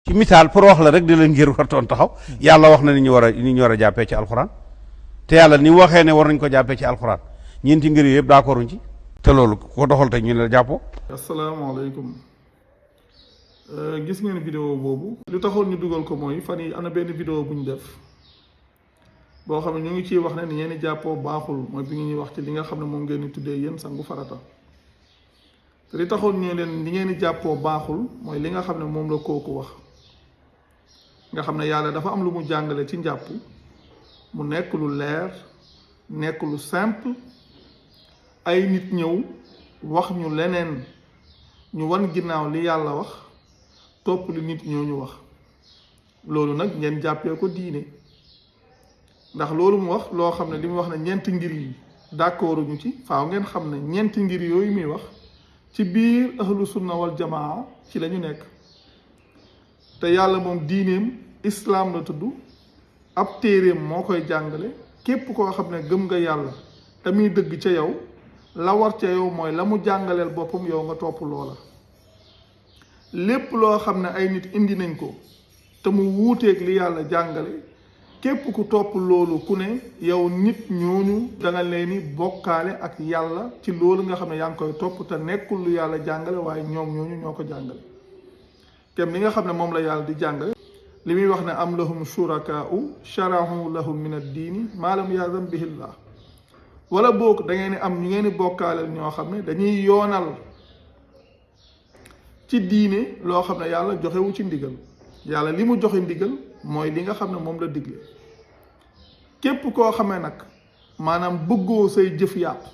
ci misaal pour wax la rek di leen ngir wartoon taxaw yàlla wax na ni ñu war a jàppee ci alxuraan te yàlla ni waxee ne war nañ ko jàppee ci alxuraan ñeenti ngir yëpp d'accorduñ ci te loolu ko doxal te ñu ne la jàppoo. asalaamaaleykum gis ngeen vidéo boobu. lu taxoon ñu dugal ko mooy fan yi am na benn vidéo bu ñu def boo xam ne ñu ngi ciy wax ne ni ngeen di jàppoo baaxul mooy bi ñuy wax ci li nga xam ne moom ngeen di tuddee yéen sangu farata te li taxoon ñu leen li ngeen di jàppoo baaxul mooy li nga xam ne moom la kooku wax. nga xam ne yàlla dafa am lu mu jàngale ci njàpp mu nekk lu leer nekk lu simple ay nit ñëw wax ñu leneen ñu wan ginnaaw li yàlla wax topp li nit ñoo ñu wax loolu nag ngeen jàppee ko diine ndax loolu mu wax loo xam ne li mu wax ne ñeenti ngir yi d'accorduñu ci faaw ngeen xam ne ñeenti ngir yooyu muy wax ci biir ahlu sunna wal jamaa ci la ñu nekk te yàlla moom diineem islaam la tudd ab téeréem moo koy jàngale képp koo xam ne gëm nga yàlla te muy dëgg ca yow la war ca yow mooy la mu jàngaleel boppam yow nga topp loola lépp loo xam ne ay nit indi nañ ko te mu wuuteeg li yàlla jàngale képp ku topp loolu ku ne yow nit ñooñu danga leen ni bokkaale ak yàlla ci loolu nga xam ne yaa ngi koy topp te nekkul lu yàlla jàngale waaye ñoom ñooñu ñoo ko jàngale kem li nga xam ne moom la yàlla di jàngale li muy wax ne am lahum shurakaa'u sharahu lahum min ad-diini maa lam yazam bihi llah wala boog da ngeen ni am ñu ngeen di bokkaaleel ñoo xam ne dañuy yoonal ci diine loo xam ne yàlla joxewu ci ndigal yàlla li mu joxe ndigal mooy li nga xam ne moom la digle képp koo xamee nag maanaam bëggoo say jëf yàqu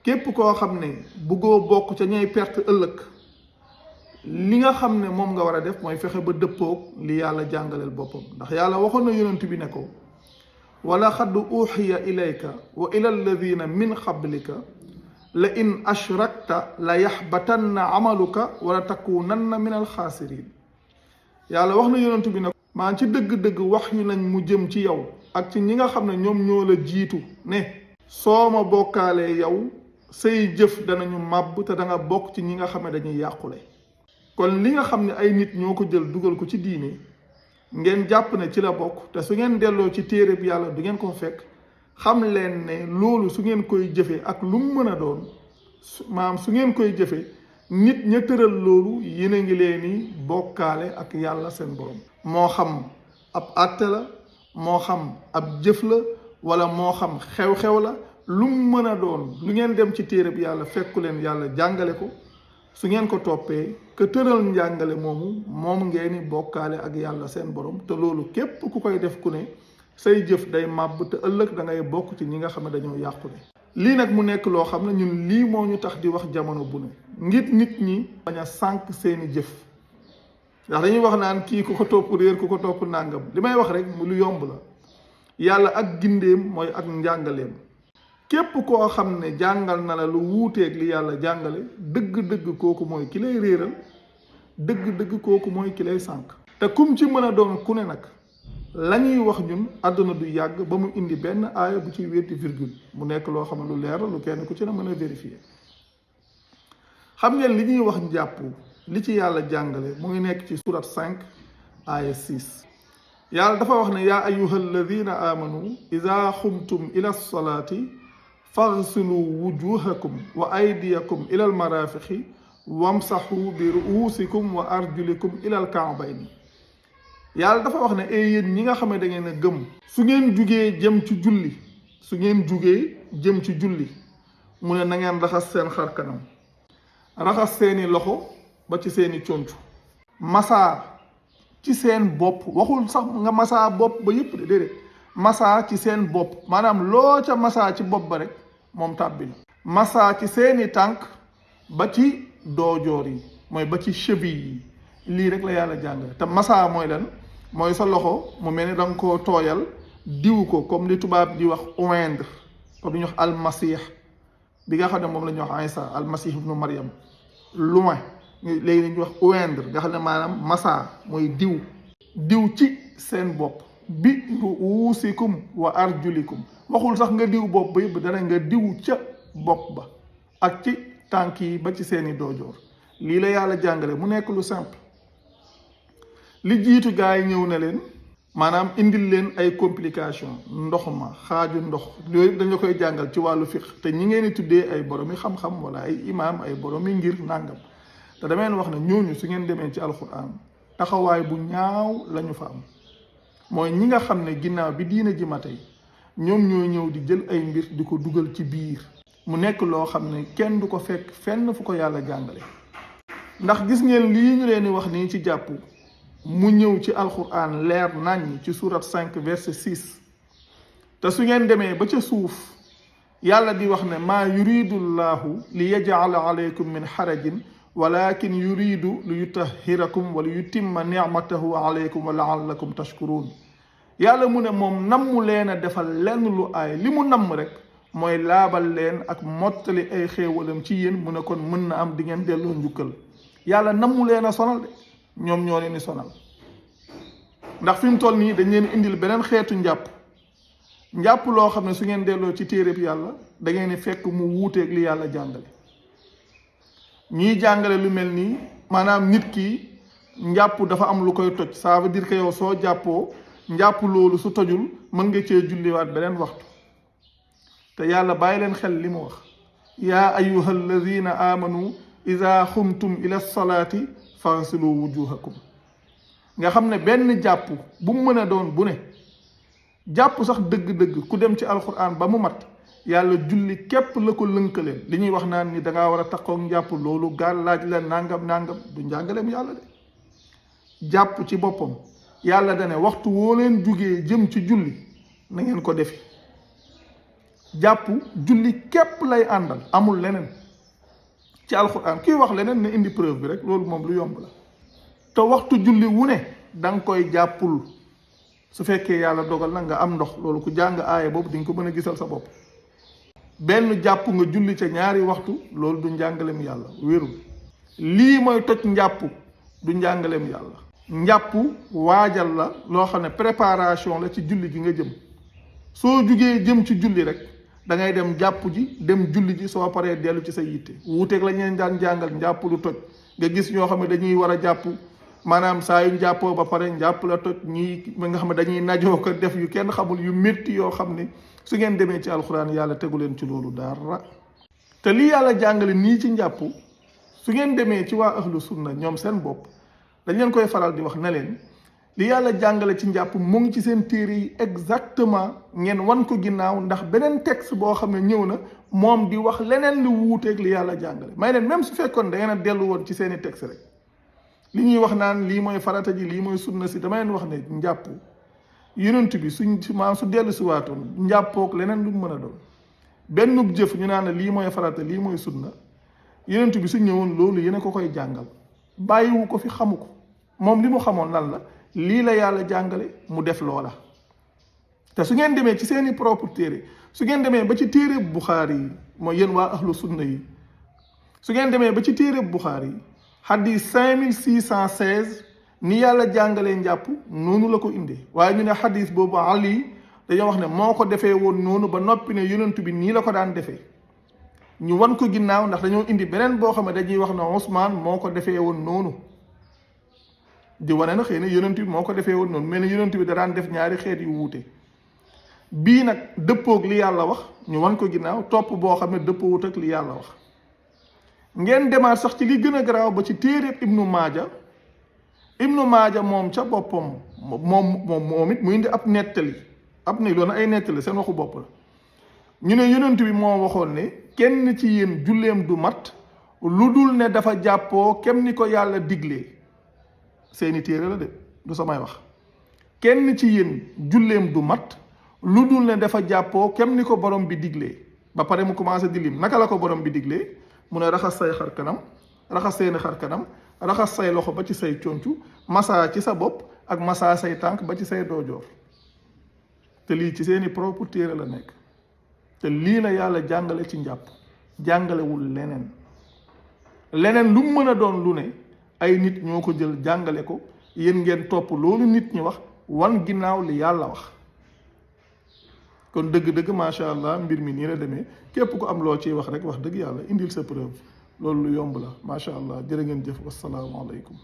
képp koo xam ne bëggoo bokk ca ñay perte ëllëg li nga xam ne moom nga war a def mooy fexe ba dëppoog li yàlla jàngaleel boppam ndax yàlla waxoon na yonent bi ne ko wala xadd uxiya ilayka wa ila alladina min qablika la in ashrakta la yaxbatanna amaluka wala takunanna min alxaasirin yàlla wax na yonent bi ne ko maa ci dëgg-dëgg wax yu nañ mu jëm ci yow ak ci ñi nga xam ne ñoom ñoo la jiitu ne soo ma bokkaalee yow say jëf danañu màbb te da nga bokk ci ñi nga xam ne dañuy yàqule kon li nga xam ne ay nit ñoo ko jël dugal ko ci diine ngeen jàpp ne ci la bokk te su ngeen delloo ci téere bi yàlla du ngeen ko fekk xam leen ne loolu su ngeen koy jëfee ak lu mu mën a doon maanaam su ngeen koy jëfee nit ña tëral loolu yéen a ngi leen ni bokkaale ak yàlla seen borom moo xam ab àtte la moo xam ab jëf la wala moo xam xew-xew la lu mu mën a doon lu ngeen dem ci téere bi yàlla fekku leen yàlla jàngale ko su ngeen ko toppee que tëral njàngale moom ngeen ni bokkaale ak yàlla seen borom te loolu képp ku koy def ku ne say jëf day màbb te ëllëg da ngay bokk ci ñi nga xam ne dañoo yàqule lii nag mu nekk loo xam ne ñun lii moo ñu tax di wax jamono bu ne ngir nit ñi bañ a sànq seeni jëf ndax dañuy wax naan kii ku ko topp réer ku ko topp nàngam li may wax rek lu yomb la yàlla ak gindeem mooy ak njàngaleem képp koo xam ne jàngal na la lu wuuteeg li yàlla jàngale dëgg-dëgg kooku mooy ki lay réeral dëgg-dëgg kooku mooy ki lay sànq te kum ci mën a doon ku ne nag la ñuy wax ñun àdduna du yàgg ba mu indi benn aaya bu ciy wéeti virgule mu nekk loo xam ne lu leer lu kenn ku ci ne mën a vérifier xam ngeen li ñuy wax njàpp li ci yàlla jàngale mu ngi nekk ci surat 5 aaya 6 yàlla dafa wax ne yaa ayyuha alladina amanu ida xumtum ila lsalaati faghsilu wujuhakum wa aydiyakum ila almarafiqi wamsaxu bi ruusikum wa arjulikum ila alkaabayni yàlla dafa wax ne ay yéen ñi nga xam ne da ngeen a gëm su ngeen jugee jëm ci julli su ngeen jugee jëm ci julli mu ne na ngeen raxas seen xar kanam raxas seeni loxo ba ci seeni conc masaa ci seen bopp waxul sax nga masaa bopp ba yépp de déedéet masaa ci seen bopp maanaam loo ca masaa ci bopp ba rek moom tàbbi na masaa ci seeni tànk ba ci doojoor yi mooy ba ci cheville yi lii rek la yàlla jàngale te masaa mooy lan mooy sa loxo mu mel ni da nga koo tooyal diw ko comme li tubaab di wax oindre comme li ñuy wax almasih bi nga xam ne moom la ñuy wax Isa almasih ibnu Maryam loin léegi dañuy wax oindre nga xam ne maanaam masaa mooy diw ci seen bopp bi ruusikum wa arjulikum waxul sax nga diw bopp ba yëpp dana nga diw ca bopp ba ak ci tànk yi ba ci seeni doojoor lii la yàlla jàngale mu nekk lu simple li jiitu gaa yi ñëw na leen maanaam indil leen ay complication ndox ma xaaju ndox yooyu dañ la koy jàngal ci wàllu fiqh te ñi ngeen di tuddee ay boromi xam-xam wala ay imaam ay boromi ngir nàngam te dama leen wax ne ñooñu su ngeen demee ci alquran taxawaay bu ñaaw lañu fa am mooy ñi nga xam ne ginnaaw bi diina ji ma tey ñoom ñoo ñëw di jël ay mbir di ko dugal ci biir mu nekk loo xam ne kenn du ko fekk fenn fu ko yàlla jàngale ndax gis ngeen lii ñu leen di wax nii ci jàpp mu ñëw ci alquran leer nañ ci surat 5 verset 6 te su ngeen demee ba ca suuf yàlla di wax ne maa yuridu llahu li yaj'ala alaykum min xarajin walakin yuridu li yutahhirakum wa li yutimma nicmatahu alaykum wa laallakum tashkurun yàlla mu ne moom nammu leen a defal lenn lu aay li mu namm rek mooy laabal leen ak mottali ay xéewalam ci yéen mu ne kon mën na am di ngeen delloo njukkal yàlla nammu leen a sonal de ñoom ñoo leen di sonal ndax fi mu toll nii dañ leen indil beneen xeetu njàpp loo xam ne su ngeen delloo ci téereb yàlla da ngeen di fekk mu wuuteeg li yàlla jàngale ñuy jàngale lu mel nii maanaam nit ki njàpp dafa am lu koy toj ça veut dire que yow soo jàppoo njàpp loolu su tojul mën nga cee julliwaat beneen waxtu te yàlla bàyyi leen xel li mu wax yaa ayyuha alladina amanu ida xumtum ila salaati faghsilu wujuhakum nga xam ne benn jàpp bu mu mën a doon bu ne jàpp sax dëgg-dëgg ku dem ci alquran ba mu mat yàlla julli képp la ko lënkaleen li ñuy wax naan ni dangaa war a takkook njàpp loolu gaal laaj la nangam du njàngaleem yàlla de jàpp ci boppam yàlla dane waxtu woo leen jugee jëm ci julli na ngeen ko defi jàpp julli képp lay àndal amul leneen ci alxuraan kuy wax leneen ne indi preuve bi rek loolu moom lu yomb la te waxtu julli wu ne danga koy jàppul su fekkee yàlla dogal na nga am ndox loolu ku jàng aaya boobu di nga ko mën a gisal sa bopp benn jàpp nga julli ca ñaari waxtu loolu du njàngaleem yàlla wérul lii mooy toj njàpp du njàngaleem yàlla njàpp waajal la loo xam ne préparation la ci julli gi nga jëm soo jugee jëm ci julli rek da ngay dem jàpp ji dem julli ji soo paree dellu ci sa yitte wuuteeg la ñeen daan jàngal njàpp lu toj nga gis ñoo xam ne dañuy war a jàpp maanaam saa yu njàppoo ba pare njàpp la toj ñii nga xam ne dañuy najoo ko def yu kenn xamul yu métti yoo xam ne su ngeen demee ci alxuraan yàlla tegu leen ci loolu dara te li yàlla jàngale nii ci njàpp su ngeen demee ci waa ahlu sunna ñoom seen bopp dañ leen koy faral di wax ne leen li yàlla jàngale ci njàpp mu ngi ci seen téere yi exactement ngeen wan ko ginnaaw ndax beneen texte boo xam ne ñëw na moom di wax leneen lu wuuteeg li yàlla jàngale may leen même su fekkoon da ngeen a dellu woon ci seeni texte rek li ñuy wax naan lii mooy farata ji lii mooy sunna si dama leen wax ne njàpp yonent bi su dellu si waatoon njàppook leneen lu mën a doon benn jëf ñu naan lii mooy farata lii mooy sunna yonent bi su ñëwoon loolu yéen a ko koy jàngal bàyyiwu ko fi xamu ko moom li mu xamoon lan la lii la yàlla jàngale mu def loola te su ngeen demee ci seeni propre téere su ngeen demee ba ci téere Buxaari yi mooy yéen waa ahlu sunna yi su ngeen demee ba ci téere Buxaari yi xadis 5616 ni yàlla jàngalee njàpp noonu la ko indee waaye ñu ne xadis boobu Ali dañoo wax ne moo ko defee woon noonu ba noppi ne yonent bi nii la ko daan defee ñu wan ko ginnaaw ndax dañoo indi beneen boo xam ne dañuy wax ne Ousmane moo ko defee woon noonu di wane na xëy na yonent bi moo ko defee woon noonu mais ne yonent bi da daan def ñaari xeet yu wuute bii nag dëppoog li yàlla wax ñu wan ko ginnaaw topp boo xam ne dëppoowut ak li yàlla wax ngeen demaat sax ci li gën a garaaw ba ci téeréeb Ibnu Maaja moom ca boppam moom it mu indi ab nettali doon ay nettali seen waxu bopp la ñu ne yonent bi moo waxoon ne kenn ci yéen julleem du mat lu dul ne dafa jàppoo kem ni ko yàlla diglee seeni téere la de du samay wax kenn ci yéen julleem du mat lu dul ne dafa jàppoo kem ni ko borom bi diglee ba pare mu commencé di lim naka la ko borom bi diglee mu ne raxas say xar kanam raxas seeni xar kanam raxas say loxo ba ci say concu masaa ci sa bopp ak masaa say tànk ba ci say doojoor te lii ci seeni propre téere la nekk te lii la yàlla jàngale ci njàpp jàngalewul leneen lu mën a doon lu ne ay nit ñoo ko jël jàngale ko yéen ngeen topp loolu nit ñi wax wan ginnaaw li yàlla wax kon dëgg-dëgg macha allah mbir mi nii la demee képp ku am loo ciy wax rek wax dëgg yàlla indil sa preuve loolu lu yomb la macha allah jërë ngeen jëf wassalaamu aleykum